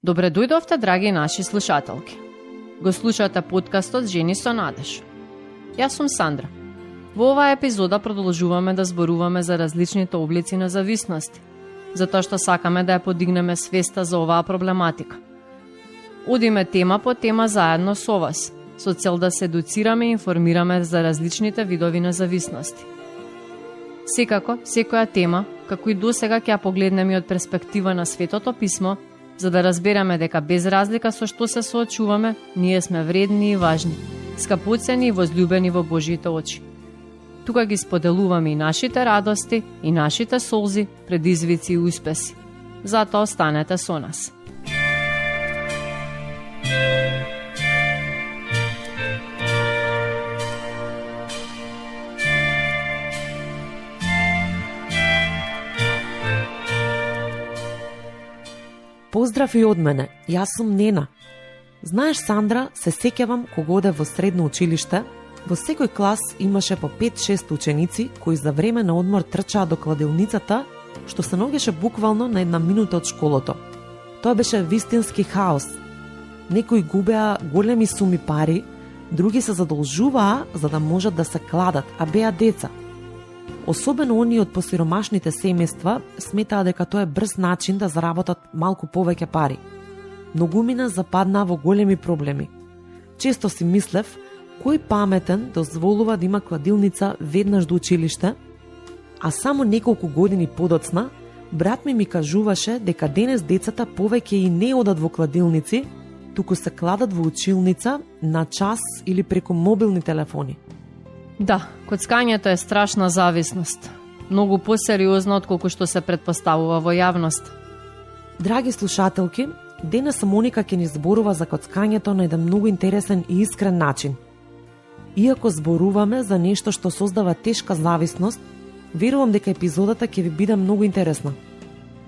Добре дојдовте, драги наши слушателки. Го слушате подкастот Жени со надеж. Јас сум Сандра. Во оваа епизода продолжуваме да зборуваме за различните облици на зависности, затоа што сакаме да ја подигнеме свеста за оваа проблематика. Одиме тема по тема заедно со вас, со цел да се едуцираме и информираме за различните видови на зависности. Секако, секоја тема, како и досега, ќе ја погледнеме од перспектива на Светото писмо, за да разбереме дека без разлика со што се соочуваме, ние сме вредни и важни, скапоцени и возлюбени во Божите очи. Тука ги споделуваме и нашите радости, и нашите солзи, предизвици и успеси. Затоа останете со нас. Поздрав и од мене, јас сум Нена. Знаеш, Сандра, се сеќавам кога оде во средно училиште, во секој клас имаше по 5-6 ученици кои за време на одмор трчаа до кладилницата, што се наоѓаше буквално на една минута од школото. Тоа беше вистински хаос. Некои губеа големи суми пари, други се задолжуваа за да можат да се кладат, а беа деца. Особено оние од посиромашните семејства сметаа дека тоа е брз начин да заработат малку повеќе пари. Многумина западнаа во големи проблеми. Често си мислев, кој паметен дозволува да има кладилница веднаш до училиште, а само неколку години подоцна, брат ми кажуваше дека денес децата повеќе и не одат во кладилници, туку се кладат во училница на час или преку мобилни телефони. Да, коцкањето е страшна зависност. Многу посериозно отколку што се претпоставува во јавност. Драги слушателки, денес Моника ќе ни зборува за коцкањето на еден многу интересен и искрен начин. Иако зборуваме за нешто што создава тешка зависност, верувам дека епизодата ќе ви биде многу интересна.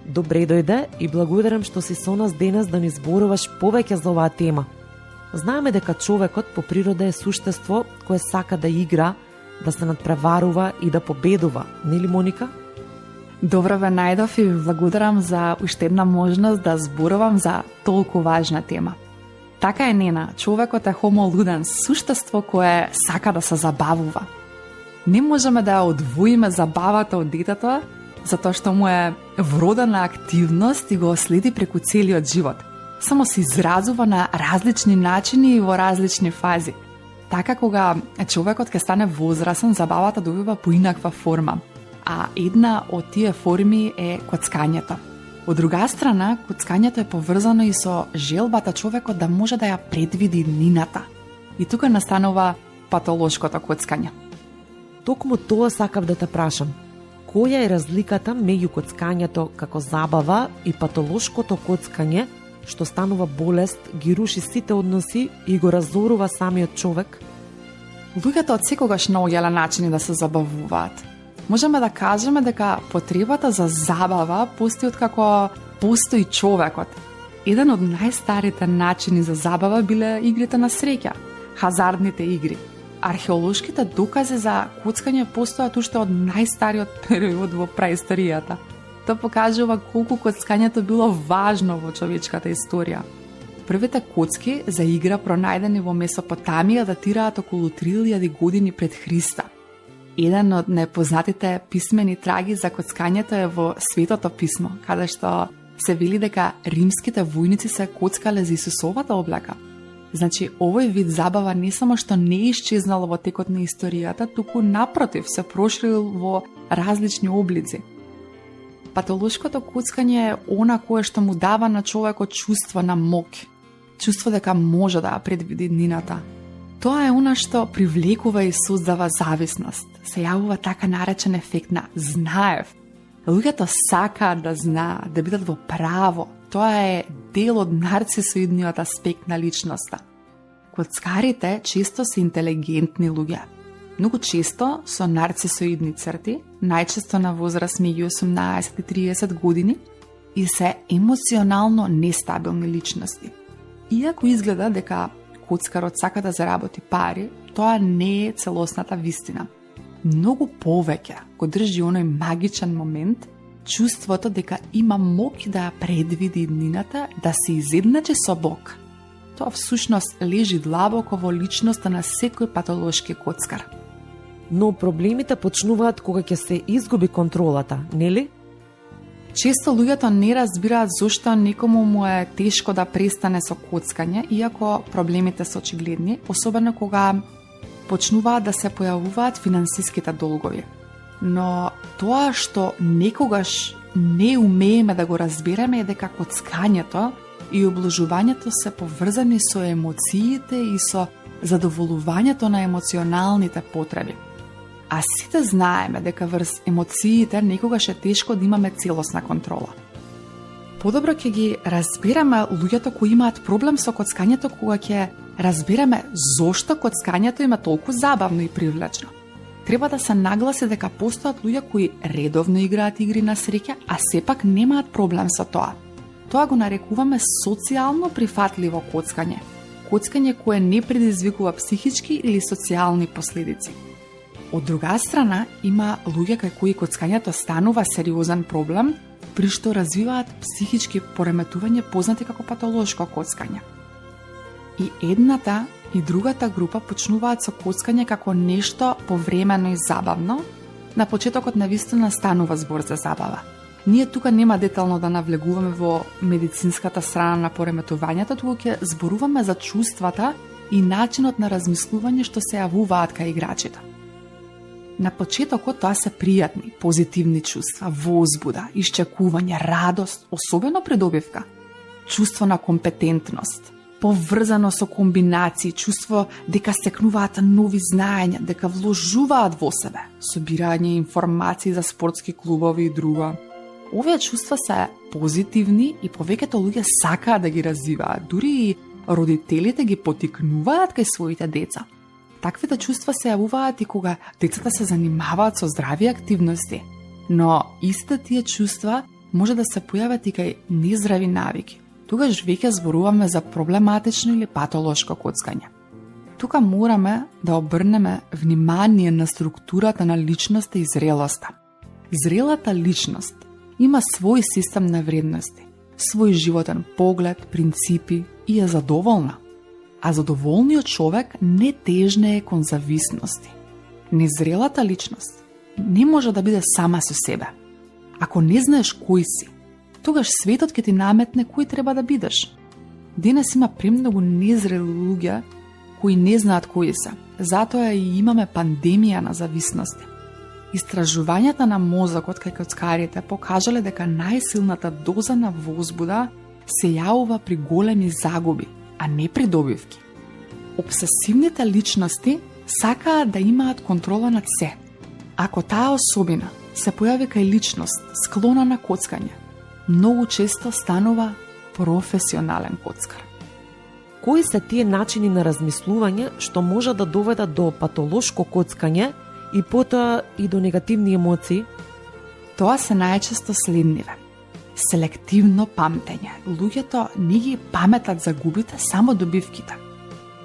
Добре дојде и благодарам што си со нас денес да ни зборуваш повеќе за оваа тема. Знаеме дека човекот по природа е суштество кое сака да игра, да се надпреварува и да победува, нели Моника? Добро ве најдов и ви благодарам за уште една можност да зборувам за толку важна тема. Така е, Нена, човекот е хомо луденс, суштество кое сака да се забавува. Не можеме да ја одвоиме забавата од детето, затоа што му е вродена активност и го следи преку целиот живот. Само се изразува на различни начини и во различни фази. Така кога човекот ќе стане возрасен, забавата добива поинаква форма, а една од тие форми е коцкањето. Од друга страна, коцкањето е поврзано и со желбата човекот да може да ја предвиди нината. И тука настанува патолошкото коцкање. Токму тоа сакав да те прашам. Која е разликата меѓу коцкањето како забава и патолошкото коцкање, што станува болест, ги руши сите односи и го разорува самиот човек? Луѓето од секогаш наоѓале начини да се забавуваат. Можеме да кажеме дека потребата за забава постои откако постои човекот. Еден од најстарите начини за забава биле игрите на среќа, хазардните игри. Археолошките докази за коцкање постојат уште од најстариот период во праисторијата. Тоа покажува колку коцкањето било важно во човечката историја. Првите коцки за игра пронајдени во Месопотамија датираат околу 3000 години пред Христа. Еден од непознатите писмени траги за коцкањето е во Светото писмо, каде што се вели дека римските војници се коцкале за Исусовата облека. Значи, овој вид забава не само што не исчезнал во текот на историјата, туку напротив се проширил во различни облици. Патолошкото коцкање е она кое што му дава на човекот чувство на мок, чувство дека може да ја предвиди днината. Тоа е она што привлекува и создава зависност. Се јавува така наречен ефект на знаев. Луѓето сакаат да знаат, да бидат во право. Тоа е дел од нарцисоидниот аспект на личноста. Коцкарите често се интелигентни луѓе. Многу често со нарцисоидни црти, најчесто на возраст меѓу 18 и 30 години, и се емоционално нестабилни личности. Иако изгледа дека коцкарот сака да заработи пари, тоа не е целосната вистина. Многу повеќе го држи оној магичен момент, чувството дека има моќ да ја предвиди иднината, да се изедначи со Бог. Тоа всушност лежи длабоко во личноста на секој патолошки коцкар. Но проблемите почнуваат кога ќе се изгуби контролата, нели? Често луѓето не разбираат зошто некому му е тешко да престане со коцкање, иако проблемите се очигледни, особено кога почнуваат да се појавуваат финансиските долгови. Но тоа што некогаш не умееме да го разбереме е дека коцкањето и обложувањето се поврзани со емоциите и со задоволувањето на емоционалните потреби. А сите знаеме дека врз емоциите некогаш е тешко да имаме целосна контрола. Подобро ќе ги разбереме луѓето кои имаат проблем со коцкањето кога ќе разбереме зошто коцкањето им е толку забавно и привлечно. Треба да се нагласи дека постојат луѓе кои редовно играат игри на среќа, а сепак немаат проблем со тоа. Тоа го нарекуваме социјално прифатливо коцкање. Коцкање кое не предизвикува психички или социјални последици. Од друга страна, има луѓе кај кои коцкањето станува сериозен проблем, при што развиваат психички пореметување познати како патолошко коцкање. И едната и другата група почнуваат со коцкање како нешто повремено и забавно. На почетокот навистина станува збор за забава. Ние тука нема детално да навлегуваме во медицинската страна на пореметувањето, туку ќе зборуваме за чувствата и начинот на размислување што се јавуваат кај играчите. На почетокот тоа се пријатни, позитивни чувства, возбуда, исчекување, радост, особено придобивка, чувство на компетентност, поврзано со комбинации, чувство дека стекнуваат нови знаења, дека вложуваат во себе, собирање информации за спортски клубови и друго. Овие чувства се позитивни и повеќето луѓе сакаат да ги развиваат, дури и родителите ги поттикнуваат кај своите деца. Таквите чувства се јавуваат и кога децата се занимаваат со здрави активности, но истите тие чувства може да се појават и кај нездрави навики. Тогаш веќе зборуваме за проблематично или патолошко коцкање. Тука мораме да обрнеме внимание на структурата на личноста и зрелоста. Зрелата личност има свој систем на вредности, свој животен поглед, принципи и е задоволна. А задоволниот човек не тежнее кон зависности. Незрелата личност не може да биде сама со себе. Ако не знаеш кој си, тогаш светот ќе ти наметне кој треба да бидеш. Денес има премногу незрели луѓе кои не знаат кои се. Затоа и имаме пандемија на зависности. Истражувањата на мозокот кај коцкарите покажале дека најсилната доза на возбуда се јавува при големи загуби, а не придобивки. Обсесивните личности сакаат да имаат контрола над се. Ако таа особина се појави кај личност склона на коцкање, многу често станува професионален коцкар. Кои се тие начини на размислување што може да доведат до патолошко коцкање и потоа и до негативни емоции? Тоа се најчесто следниве. Селективно памтење. Луѓето не ги паметат загубите, само добивките.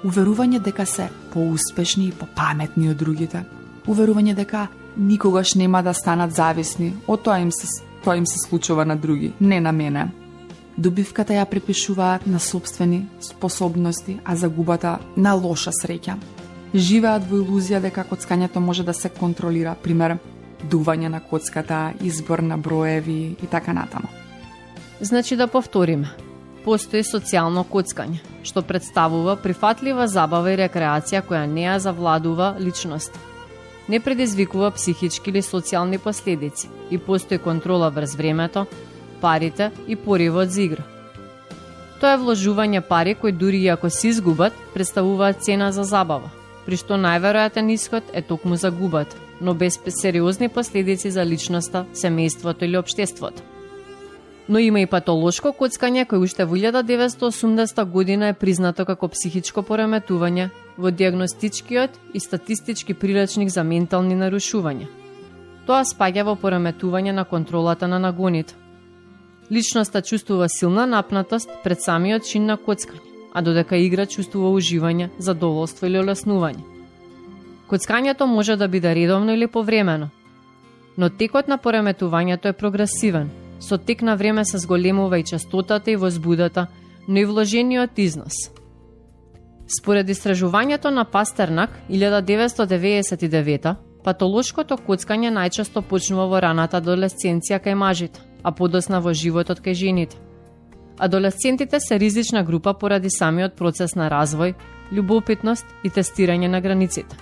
Уверување дека се поуспешни и попаметни од другите. Уверување дека никогаш нема да станат зависни, тоа им се случува на други, не на мене. Добивката ја припишуваат на собствени способности, а загубата на лоша среќа. Живеат во илузија дека коцкањето може да се контролира, пример, дување на коцката, избор на броеви и така натаму. Значи да повториме. Постои социјално коцкање, што представува прифатлива забава и рекреација која не ја завладува личност. Не предизвикува психички или социјални последици и постои контрола врз времето, парите и поривот за игра. Тоа е вложување пари кои дури и ако се изгубат, представуваат цена за забава, при што најверојатен исход е токму загубата, но без сериозни последици за личноста, семејството или општеството. Но има и патолошко коцкање кој уште во 1980 година е признато како психичко пореметување во диагностичкиот и статистички прилечник за ментални нарушувања. Тоа спаѓа во пореметување на контролата на нагоните. Личноста чувствува силна напнатост пред самиот чин на коцкање, а додека игра чувствува уживање, задоволство или олеснување. Коцкањето може да биде редовно или повремено. Но текот на пореметувањето е прогресивен. Со тек на време се зголемува и частотата и возбудата, но и вложениот износ. Според истражувањето на Пастернак 1999, патолошкото коцкање најчесто почнува во раната адолесценција кај мажите, а подосна во животот кај жените. Адолесцентите се ризична група поради самиот процес на развој, љубопитност и тестирање на границите.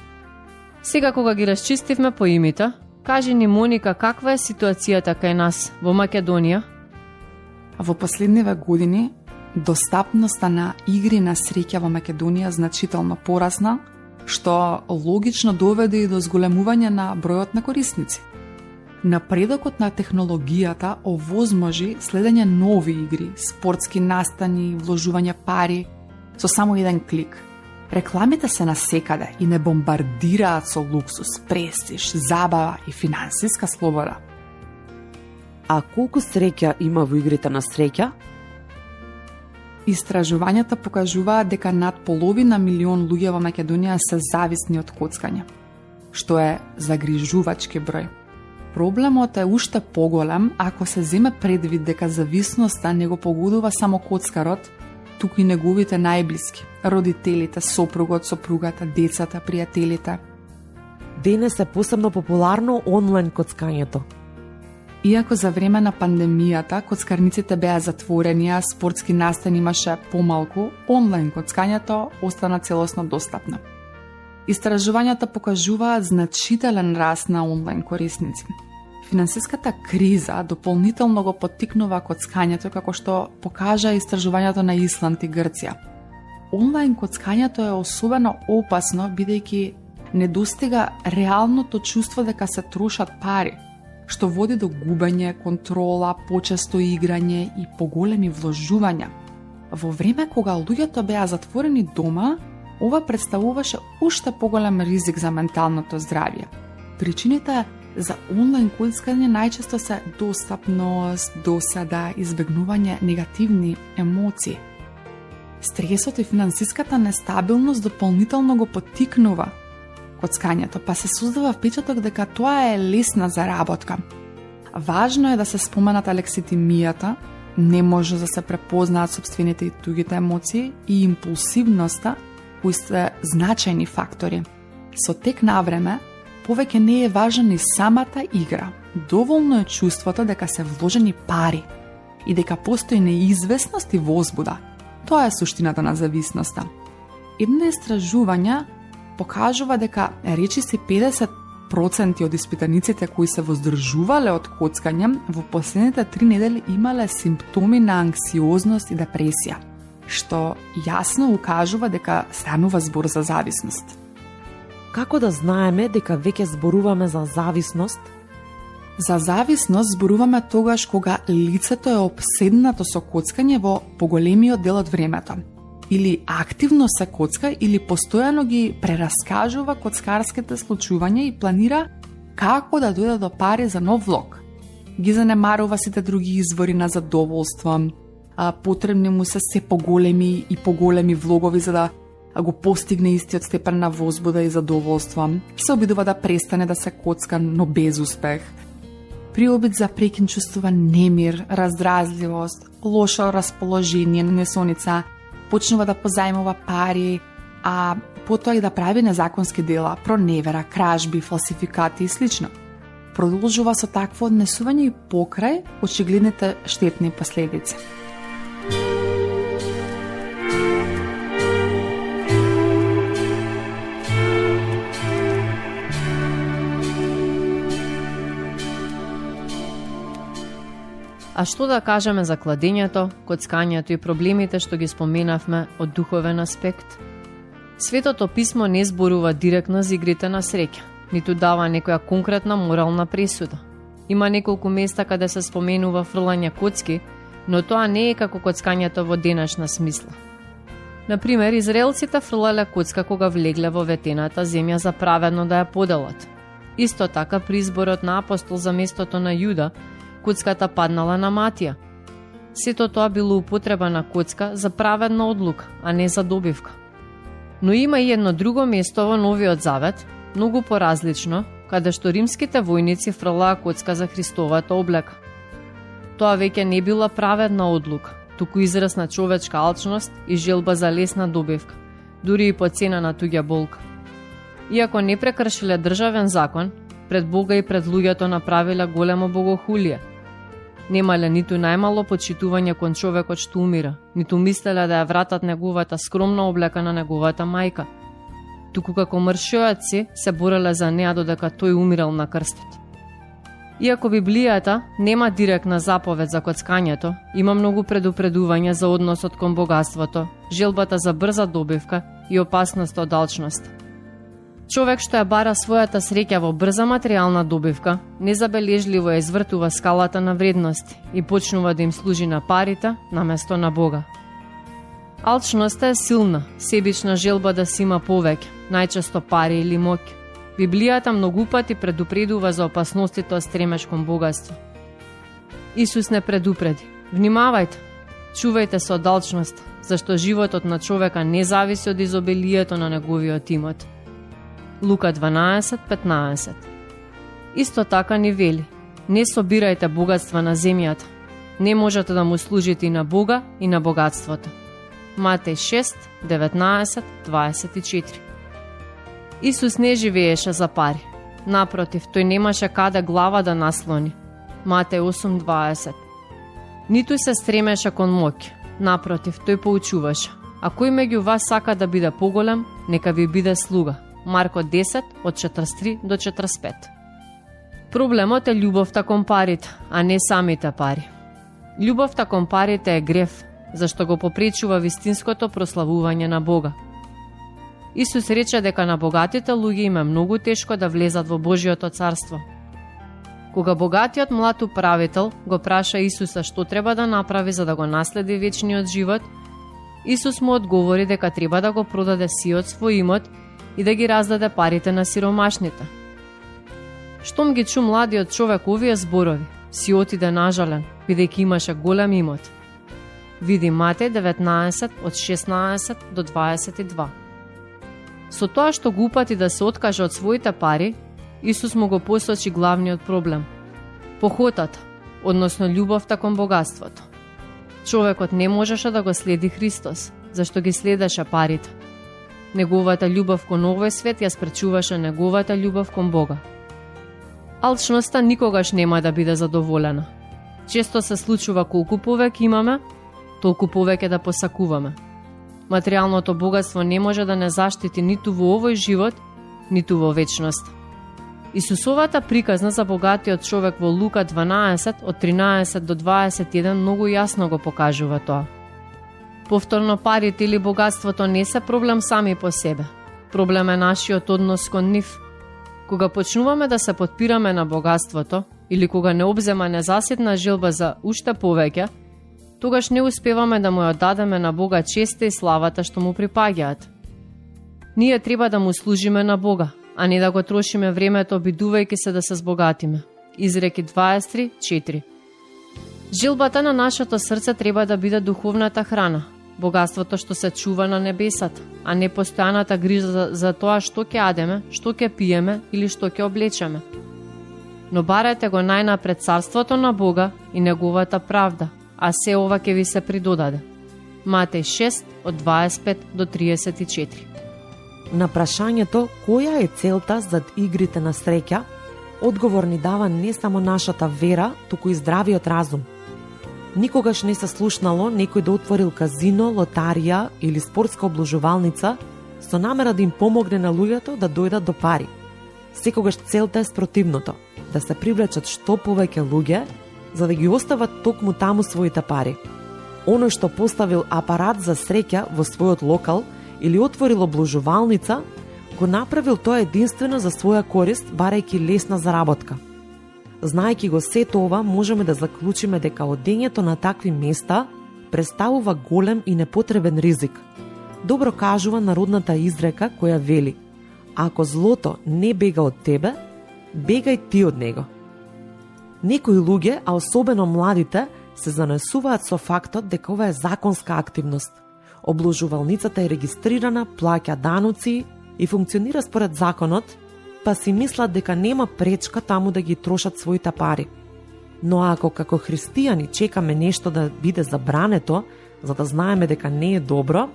Сега кога ги расчистивме по имите, кажи ни Моника каква е ситуацијата кај нас во Македонија? Во последниве години достапноста на игри на среќа во Македонија значително порасна, што логично доведе и до зголемување на бројот на корисници. Напредокот на технологијата овозможи следење нови игри, спортски настани, вложување пари со само еден клик. Рекламите се насекаде и не бомбардираат со луксус, престиж, забава и финансиска слобода. А колку среќа има во игрите на среќа? Истражувањата покажуваат дека над половина милион луѓе во Македонија се зависни од коцкање, што е загрижувачки број. Проблемот е уште поголем ако се земе предвид дека зависноста не го погодува само коцкарот, туку и неговите најблиски, родителите, сопругот, сопругата, децата, пријателите. Денес е посебно популарно онлайн коцкањето. Иако за време на пандемијата коцкарниците беа затворени, а спортски настани имаше помалку, онлайн коцкањето остана целосно достапно. Истражувањата покажуваат значителен раст на онлайн корисници. Финансиската криза дополнително го поттикнува коцкањето, како што покажа истражувањето на Исланд и Грција. Онлайн коцкањето е особено опасно бидејќи не достига реалното чувство дека се трошат пари, што води до губење, контрола, почесто играње и поголеми вложувања. Во време кога луѓето беа затворени дома, ова представуваше уште поголем ризик за менталното здравје. Причините за онлайн коцкање најчесто се достапност, досада, избегнување негативни емоции. Стресот и финансиската нестабилност дополнително го поттикнува коцкањето, па се создава впечаток дека тоа е лесна заработка. Важно е да се споменат алекситимијата, не може да се препознаат собствените и тугите емоции и импулсивноста, кои се значајни фактори. Со тек на време, повеќе не е важна ни самата игра. Доволно е чувството дека се вложени пари и дека постои неизвестност и возбуда. Тоа е суштината на зависноста. Едно истражување покажува дека речиси 50% од испитаниците кои се воздржувале од коцкање во последните 3 недели имале симптоми на анксиозност и депресија, што јасно укажува дека станува збор за зависност. Како да знаеме дека веќе зборуваме за зависност? За зависност зборуваме тогаш кога лицето е обседнато со коцкање во поголемиот дел од времето, или активно се коцка, или постојано ги прераскажува коцкарските случувања и планира како да дојде до пари за нов влог. Ги занемарува сите други извори на задоволство, потребни му се се поголеми и поголеми влогови за да го постигне истиот степен на возбуда и задоволство. Се обидува да престане да се коцка, но без успех. При обид за прекин чувствува немир, раздразливост, лошо расположение, несоница, почнува да позајмува пари, а потоа и да прави незаконски дела, проневера, кражби, фалсификати и слично. Продолжува со такво однесување и покрај очигледните штетни последици. А што да кажеме за кладењето, коцкањето и проблемите што ги споменавме од духовен аспект? Светото писмо не зборува директно за игрите на среќа, ниту дава некоја конкретна морална пресуда. Има неколку места каде се споменува фрлање коцки, но тоа не е како коцкањето во денешна смисла. Например, израелците фрлале коцка кога влегле во ветената земја за праведно да ја поделат. Исто така при изборот на апостол за местото на Јуда, коцката паднала на Матија. Сето тоа било употреба на коцка за праведна одлука, а не за добивка. Но има и едно друго место во Новиот Завет, многу поразлично, каде што римските војници фрлаа коцка за Христовата облека. Тоа веќе не била праведна одлука, туку израз на човечка алчност и желба за лесна добивка, дури и по цена на туѓа болка. Иако не прекршиле државен закон, пред Бога и пред луѓето направиле големо богохулие. Немале ниту најмало почитување кон човекот што умира, ниту мислеле да ја вратат неговата скромна облека на неговата мајка. Туку како мршојаци се бореле за неа додека тој умирал на крстот. Иако Библијата нема директна заповед за коцкањето, има многу предупредувања за односот кон богатството, желбата за брза добивка и опасноста од алчност. Човек што ја бара својата среќа во брза материјална добивка, незабележливо ја извртува скалата на вредности и почнува да им служи на парите наместо на Бога. Алчноста е силна, себична желба да си има повеќе, најчесто пари или моќ. Библијата многу пати предупредува за опасностите од стремеж кон богатство. Исус не предупреди: внимавајте, чувајте се од алчност, зашто животот на човека не зависи од изобилието на неговиот имот. Лука 12:15. Исто така ни вели: не собирајте богатства на земјата, не можете да му служите и на Бога и на богатството. Матеј 6:19-24. Исус не живееше за пари. Напротив, тој немаше каде глава да наслони. Матеј 8:20. Ниту се стремеше кон моќ. Напротив, тој поучуваше: а кој меѓу вас сака да биде поголем, нека ви биде слуга. Марко 10:43-45. Проблемот е љубовта кон парите, а не самите пари. Љубовта кон парите е грев, зашто го попречува вистинското прославување на Бога. Исус рече дека на богатите луѓе им е многу тешко да влезат во Божјото царство. Кога богатиот млад управител го праша Исуса што треба да направи за да го наследи вечниот живот, Исус му одговори дека треба да го продаде сиот свој имот и да ги раздаде парите на сиромашните. Штом ги чу младиот човек овие зборови, си отиде нажален, бидејќи имаше голем имот. Види Матеј 19:16-22. Со тоа што го упати да се откаже од своите пари, Исус му го посочи главниот проблем – похотата, односно љубовта кон богатството. Човекот не можеше да го следи Христос, зашто ги следеше парите. Неговата љубов кон овој свет ја спречуваше неговата љубов кон Бога. Алчноста никогаш нема да биде задоволена. Често се случува колку повеќе имаме, толку повеќе да посакуваме. Материјалното богатство не може да не заштити ниту во овој живот, ниту во вечност. Исусовата приказна за богатиот човек во Лука 12:13-21 многу јасно го покажува тоа. Повторно, парите или богатството не се проблем сами по себе. Проблем е нашиот однос кон нив. Кога почнуваме да се потпираме на богатството или кога не обзема незаситна желба за уште повеќе, тогаш не успеваме да му ја дадеме на Бога честа и славата што му припаѓаат. Ние треба да му служиме на Бога, а не да го трошиме времето обидувајќи се да се збогатиме. Изреки 23:4. Желбата на нашето срце треба да биде духовната храна, богатството што се чува на небесата, а не постојаната грижа за тоа што ќе јадеме, што ќе пиеме или што ќе облечеме. Но барете го најнапред царството на Бога и неговата правда, а се ова ќе ви се придодаде. Матеј 6:25-34. На прашањето која е целта зад игрите на среќа, одговор ни дава не само нашата вера, туку и здравиот разум. Никогаш не се слушнало некој да отворил казино, лотарија или спортска обложувалница со намера да им помогне на луѓето да дојдат до пари. Секогаш целта е спротивното, да се привлечат што повеќе луѓе, за да ги остават токму таму своите пари. Оној што поставил апарат за среќа во својот локал или отворил обложувалница, го направил тоа единствено за своја корист, барајќи лесна заработка. Знаејќи го сето ова, можеме да заклучиме дека одењето на такви места представува голем и непотребен ризик. Добро кажува народната изрека која вели: ако злото не бега од тебе, бегај ти од него. Некои луѓе, а особено младите, се занесуваат со фактот дека ова е законска активност. Обложувалницата е регистрирана, плаќа даноци и функционира според законот, па си мислат дека нема пречка таму да ги трошат своите пари. Но ако како христијани чекаме нешто да биде забрането, за да знаеме дека не е добро,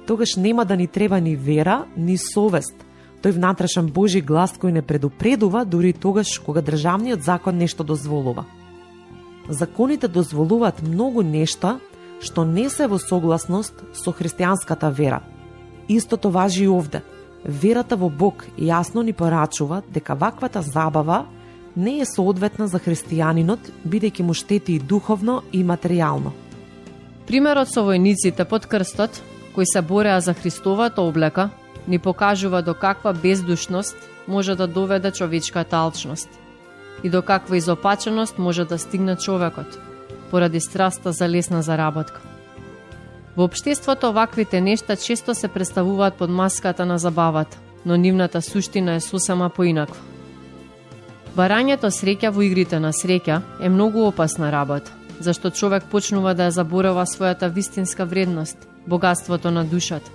тогаш нема да ни треба ни вера, ни совест, тој внатрешен Божи глас кој не предупредува дури тогаш кога државниот закон нешто дозволува. Законите дозволуваат многу нешта што не се во согласност со христијанската вера. Истото важи и овде. Верата во Бог јасно ни порачува дека ваквата забава не е соодветна за христијанинот, бидејќи му штети и духовно и материјално. Примерот со војниците под крстот, кои се бореа за Христовата облека, ни покажува до каква бездушност може да доведе човечката алчност и до каква изопаченост може да стигне човекот, поради страста за лесна заработка. Во општеството ваквите нешта често се представуваат под маската на забавата, но нивната суштина е сосема поинаква. Барањето среќа во игрите на среќа е многу опасна работа, зашто човек почнува да ја заборава својата вистинска вредност, богатството на душата.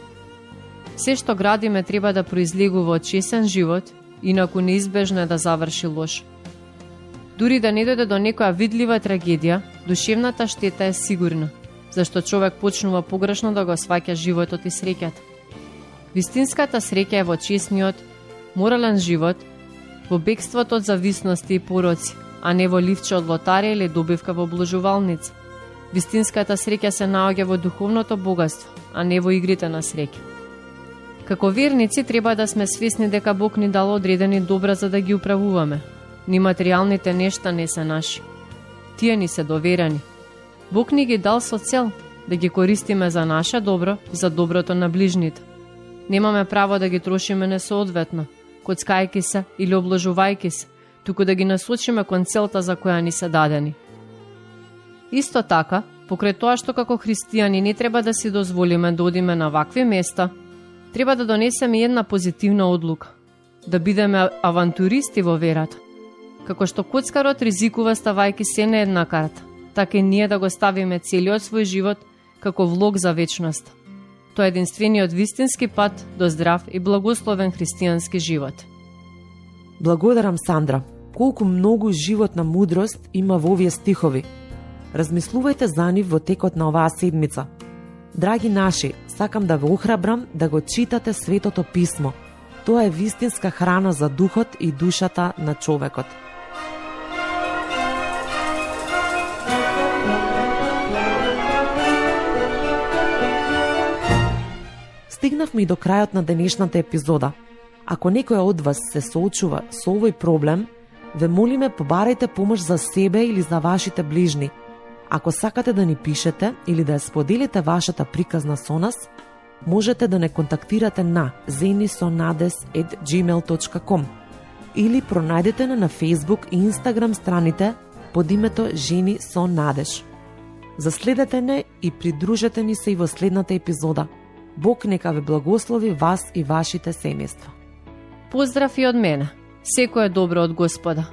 Се што градиме треба да произлегува од честен живот, инаку неизбежно е да заврши лош. Дури да не дојде до некоја видлива трагедија, душевната штета е сигурна, зашто човек почнува погрешно да го сваќа животот и среќата. Вистинската среќа е во честниот, морален живот, во бегството од зависности и пороци, а не во ливче од лотарија или добивка во обложувалница. Вистинската среќа се наоѓа во духовното богатство, а не во игрите на среќа. Како верници треба да сме свесни дека Бог ни дал одредени добра за да ги управуваме. Ни материјалните нешта не се наши. Тие ни се доверени. Бог ни ги дал со цел да ги користиме за наше добро и за доброто на ближните. Немаме право да ги трошиме несоодветно, коцкајки се или обложувајки се, туку да ги насочиме кон целта за која ни се дадени. Исто така, покрај тоа што како христијани не треба да си дозволиме да одиме на вакви места, треба да донесеме една позитивна одлука, да бидеме авантуристи во верата. Како што коцкарот ризикува ставајки се на една карта, така и ние да го ставиме целиот свој живот како влог за вечност. Тоа е единствениот вистински пат до здрав и благословен христијански живот. Благодарам, Сандра. Колку многу животна мудрост има во овие стихови. Размислувајте за нив во текот на оваа седмица. Драги наши, сакам да ве охрабрам да го читате Светото писмо. Тоа е вистинска храна за духот и душата на човекот. Стигнавме и до крајот на денешната епизода. Ако некој од вас се соочува со овој проблем, ве молиме побарајте помош за себе или за вашите ближни. Ако сакате да ни пишете или да ја споделите вашата приказна со нас, можете да не контактирате на zenisonades@gmail.com или пронајдете на Facebook и Instagram страните под името Жени со Надеж. Заследете не и придружете ни се и во следната епизода. Бог нека ве благослови вас и вашите семејства. Поздрав и од мене. Секој е добро од Господа.